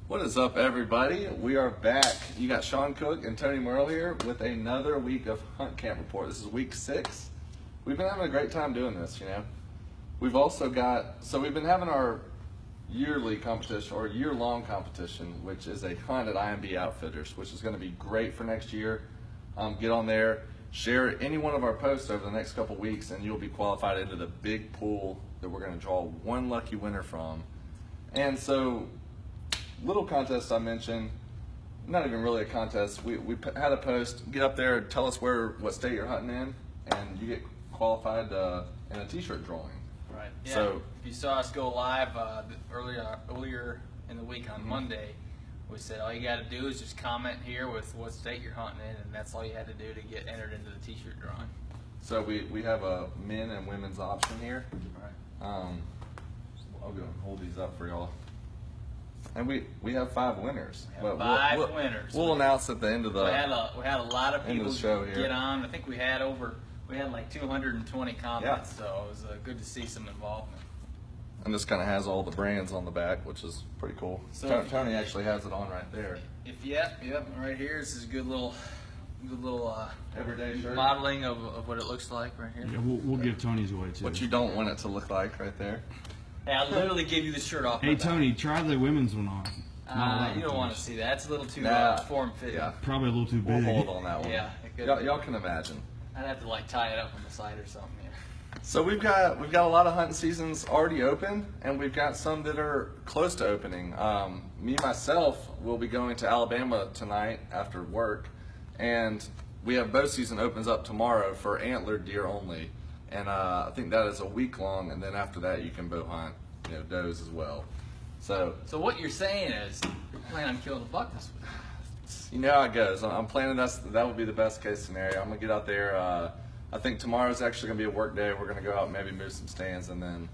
What is up, everybody? We are back. You got Sean Cook and Tony Merle here with another week of Hunt Camp Report. This is week 6. We've been having a great time doing this, We've also we've been having our yearly competition or year-long competition, which is a hunt at IMB Outfitters, which is going to be great for next year. Get on there, share any one of our posts over the next couple weeks, and you'll be qualified into the big pool that we're going to draw one lucky winner from. And so, little contest I mentioned, not even really a contest. We had a post. Get up there, tell us what state you're hunting in, and you get qualified in a t-shirt drawing. Right. Yeah. So if you saw us go live earlier in the week on Monday, we said all you got to do is just comment here with what state you're hunting in, and that's all you had to do to get entered into the t-shirt drawing. So we have a men and women's option here. Right. I'll go and hold these up for y'all. And we have 5 winners. We have 5 winners. We'll announce at the end of the. We had a lot of people show here. get on. I think we had like 220 comments, Yeah. so it was good to see some involvement. And this kind of has all the brands on the back, which is pretty cool. So Tony actually has it on right there. Yep, right here. This is a good little Everyday shirt. modeling of what it looks like right here. Yeah, we'll give Tony's away too. What you don't want it to look like right there. Hey, I'll literally give you the shirt off. Hey my back. Tony, try the women's one on. You don't want to see that. It's a little too Nah. form-fitting. Yeah. Probably a little too We'll big. hold on that one. Yeah, it could Y'all can imagine. I'd have to tie it up on the side or something. Yeah. So we've got a lot of hunting seasons already open, and we've got some that are close to opening. Myself will be going to Alabama tonight after work, and we have bow season opens up tomorrow for antlered deer only, and I think that is a week long, and then after that you can bow hunt, does as well. So what you're saying is you're planning on killing a buck this week. you know how it goes. I'm planning that would be the best case scenario. I'm gonna get out there. I think tomorrow's actually gonna be a work day. We're gonna go out and maybe move some stands, and then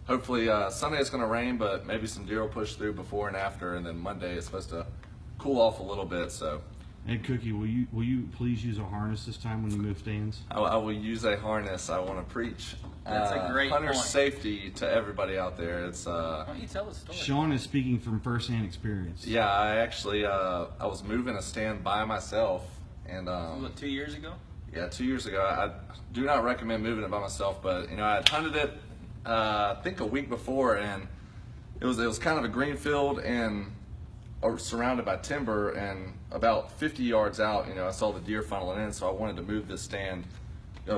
hopefully Sunday it's gonna rain, but maybe some deer will push through before and after, and then Monday it's supposed to cool off a little bit. So Hey Cookie, will you please use a harness this time when you move stands? I will use a harness. I want to preach. That's a great hunter point. safety to everybody out there. It's Why don't you tell the story? Sean is speaking from first-hand experience. yeah. I actually I was moving a stand by myself, and What, 2 years ago? yeah, 2 years ago. I do not recommend moving it by myself, but I had hunted it I think a week before, and it was kind of a green field and surrounded by timber, and about 50 yards out, I saw the deer funneling in, so I wanted to move this stand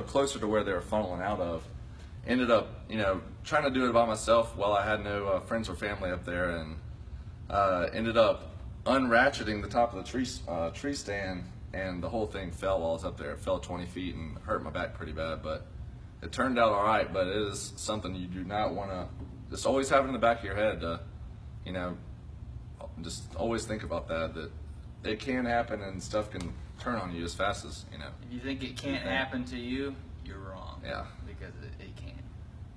closer to where they were funneling out of. Ended up, trying to do it by myself while I had no friends or family up there, and ended up unratcheting the top of the tree stand, and the whole thing fell while I was up there. It fell 20 feet and hurt my back pretty bad, but it turned out all right. But it is something you do not want to just always have in the back of your head to, just always think about that it can happen and stuff can turn on you as fast as, If you think it can't happen to you, you're wrong. Yeah. Because it can.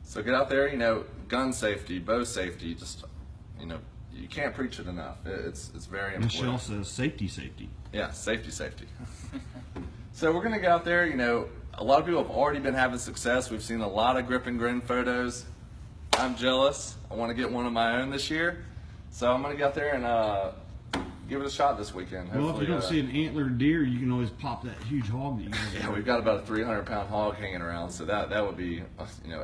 So get out there, gun safety, bow safety, just, you can't preach it enough. It's very important. Michelle says safety. Yeah, safety. So we're gonna get out there, a lot of people have already been having success. We've seen a lot of grip and grin photos. I'm jealous. I wanna get one of my own this year. So I'm gonna get out there and give it a shot this weekend. Well, if you don't see an antlered deer, you can always pop that huge hog that you got. Yeah, we've got about a 300-pound hog hanging around, so that would be,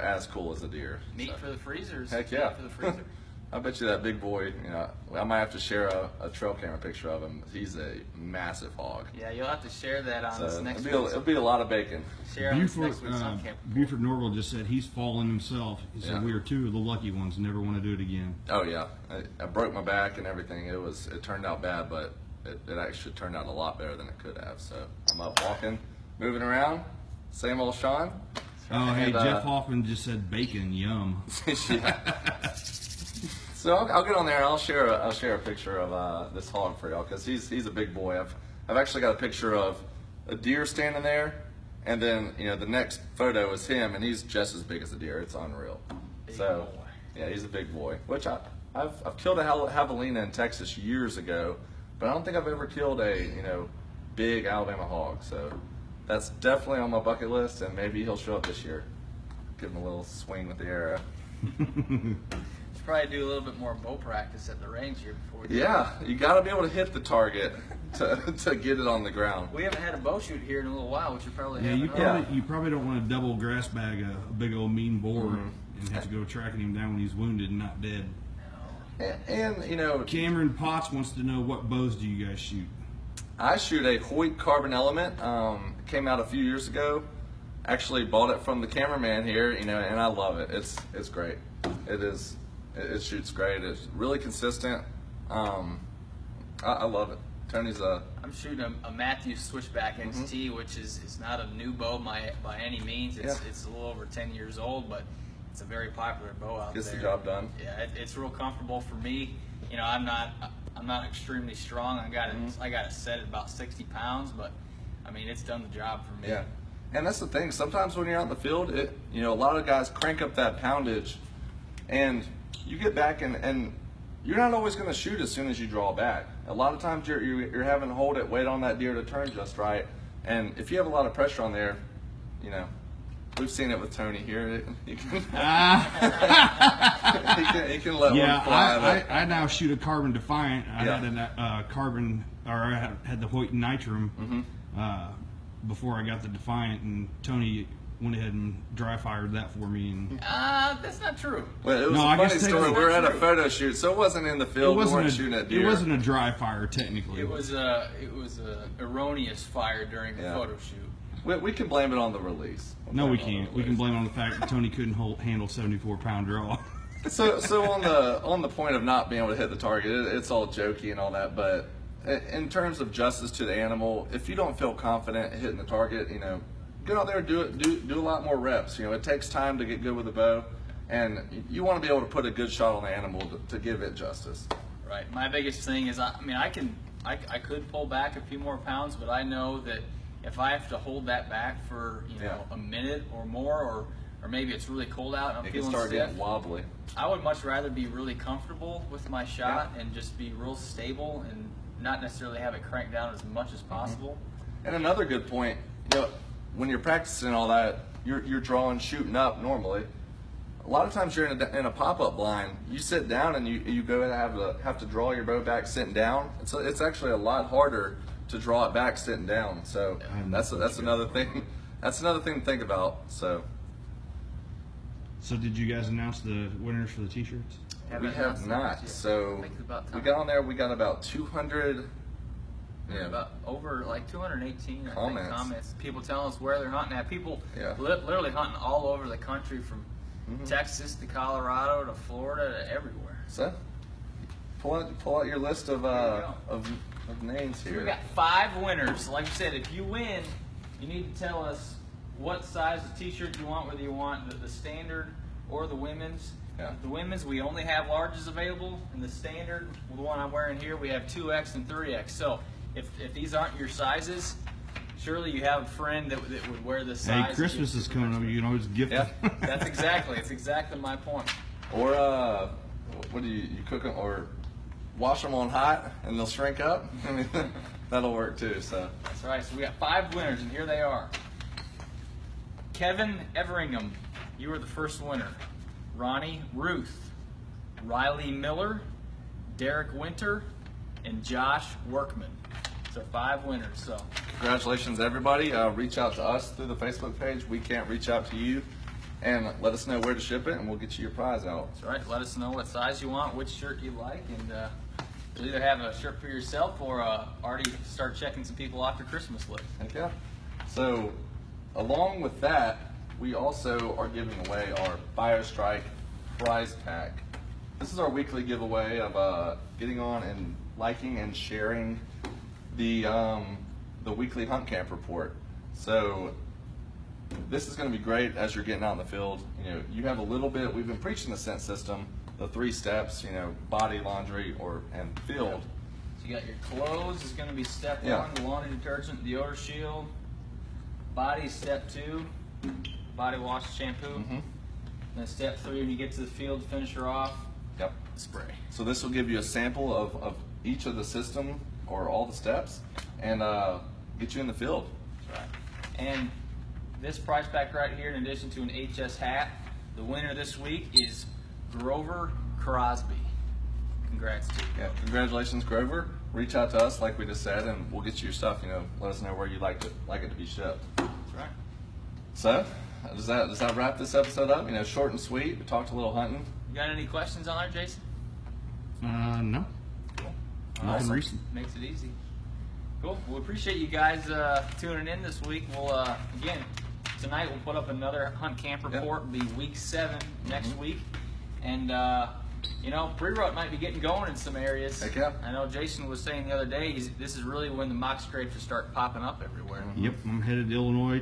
as cool as a deer. Meat So. for the freezers. Heck yeah. Meat for the freezer. I bet you that big boy, I might have to share a trail camera picture of him. He's a massive hog. Yeah, you'll have to share that on this So next it'll be a lot of bacon. Share on this Buford, next week's Hunt Camp. Buford Norville just said he's fallen himself. He said Yeah. we are 2 of the lucky ones. Never want to do it again. Oh yeah, I broke my back and everything. It turned out bad, but it actually turned out a lot better than it could have. So I'm up walking, moving around. Same old Sean. Oh, hey, And, Jeff Hoffman just said bacon. Yum. Yeah. So I'll get on there and I'll share a picture of this hog for y'all, because he's a big boy. I've actually got a picture of a deer standing there, and then the next photo is him, and he's just as big as a deer. It's unreal. Big So boy. yeah, he's a big boy. Which I've killed a javelina in Texas years ago, but I don't think I've ever killed a big Alabama hog. So that's definitely on my bucket list, and maybe he'll show up this year. Give him a little swing with the arrow. should probably do a little bit more bow practice at the range here before we do Yeah, you got to be able to hit the target to get it on the ground. We haven't had a bow shoot here in a little while, which you probably Yeah, haven't. you probably don't want to double grass bag a big old mean boar and have to go tracking him down when he's wounded and not dead. And you know, Cameron Potts wants to know, what bows do you guys shoot? I shoot a Hoyt Carbon Element. Came out a few years ago. Actually bought it from the cameraman here, you know, and I love it. It's great. It shoots great. It's really consistent. I love it. Tony's I'm shooting a Matthews Switchback XT, which is not a new bow by any means. It's a little over 10 years old, but it's a very popular bow out gets there. the job done. Yeah, it's real comfortable for me. You know, I'm not extremely strong. I got it set at about 60 pounds, but I mean, it's done the job for me. Yeah, and that's the thing. Sometimes when you're out in the field, you know, a lot of guys crank up that poundage, and you get back and you're not always going to shoot as soon as you draw back. A lot of times you're having to hold it, wait on that deer to turn just right, and if you have a lot of pressure on there, you know, we've seen it with Tony here. He can, he can let one fly. I now shoot a Carbon Defiant. I had a Carbon, or I had the Hoyt Nitrum before I got the Defiant, and Tony went ahead and dry fired that for me. And That's not true. Well, it was No, a I funny guess story. We were at a true. photo shoot, so it wasn't in the field. We weren't shooting at deer. It wasn't a dry fire technically. It was a erroneous fire during the Yeah. photo shoot. We can blame it on the release. No, we can't. We can blame it on the fact that Tony couldn't handle 74-pound draw. So on the point of not being able to hit the target, it's all jokey and all that. But in terms of justice to the animal, if you don't feel confident hitting the target, you know, get out there and do a lot more reps. You know, it takes time to get good with a bow, and you want to be able to put a good shot on the animal to give it justice. Right. My biggest thing is, I could pull back a few more pounds, but I know that if I have to hold that back for a minute or more, or maybe it's really cold out and I'm It can feeling start stiff, getting wobbly. I would much rather be really comfortable with my shot and just be real stable and not necessarily have it cranked down as much as possible. And another good point, you know, when you're practicing all that, you're drawing, shooting up normally. A lot of times you're in a pop-up blind. You sit down and you go and have to draw your bow back sitting down. It's actually a lot harder to draw it back sitting down. So that's another thing. That's another thing to think about. So did you guys announce the winners for the T-shirts? we have not. So I think it's about we time. got on there. We got about 200. Yeah, About over like 218 comments. People telling us where they're hunting at. People literally hunting all over the country, from Texas to Colorado to Florida to everywhere. So pull out your list of names So here. we got 5 winners. Like I said, if you win, you need to tell us what size of T-shirt you want, whether you want the standard or the women's. Yeah. The women's, we only have larges available, and the standard, the one I'm wearing here, we have 2X and 3X. So if these aren't your sizes, surely you have a friend that would wear this size. Hey, Christmas is coming up. You can always gift Yeah. them. It's exactly my point. Or what do you cook them or wash them on hot and they'll shrink up? I mean, that'll work too. So That's right. So we got 5 winners, and here they are. Kevin Everingham, you were the first winner. Ronnie Ruth, Riley Miller, Derek Winter, and Josh Workman. So 5 winners. So congratulations, everybody. Reach out to us through the Facebook page. We can't reach out to you, and let us know where to ship it, and we'll get you your prize out. that's right. Let us know what size you want, which shirt you like, and you'll either have a shirt for yourself or already start checking some people off your Christmas list. Heck yeah. So along with that, we also are giving away our BioStrike prize pack. This is our weekly giveaway of getting on and liking and sharing the weekly hunt camp report. So this is going to be great as you're getting out in the field. You know, you have a little bit. We've been preaching the scent system, the 3 steps. You know, body, laundry, and field. So you got your clothes is going to be step 1, Yeah. the laundry detergent, deodor shield. Body, step 2, body wash, shampoo. Then step 3, when you get to the field, finish her off, Yep. spray. So this will give you a sample of each of the system or all the steps, and get you in the field. That's right. And this prize pack right here, in addition to an HS hat, the winner this week is Grover Crosby. Congrats to you. Yeah, congratulations, Grover. Reach out to us, like we just said, and we'll get you your stuff. Let us know where you'd like it to be shipped. That's right. So, does that wrap this episode up? Short and sweet. We talked a little hunting. You got any questions on there, Jason? No. Cool. Nothing Awesome. recent. Makes it easy. Cool. We appreciate you guys tuning in this week. We'll again tonight we'll put up another hunt camp report. It'll be week 7 next week, and pre-rut might be getting going in some areas. Heck yeah. I know Jason was saying the other day this is really when the mock scrapes will start popping up everywhere. Yep, I'm headed to Illinois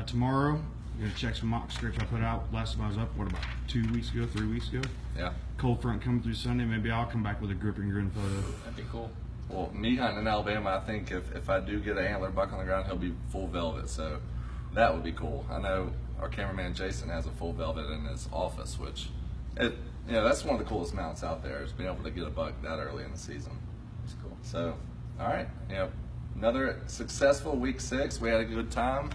tomorrow. I'm gonna check some mock scrapes I put out last time I was up. What about 2 weeks ago, 3 weeks ago? Yeah. Cold front coming through Sunday. Maybe I'll come back with a grip and grin photo. That'd be cool. Well, me hunting in Alabama, I think if I do get an antler buck on the ground, he'll be full velvet. So that would be cool. I know our cameraman Jason has a full velvet in his office, which that's one of the coolest mounts out there, is being able to get a buck that early in the season. It's cool. So, all right, another successful week 6. We had a good time.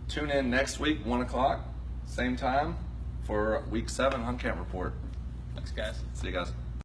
Tune in next week, 1 o'clock, same time, for week 7 hunt camp report. Thanks, guys. See you guys.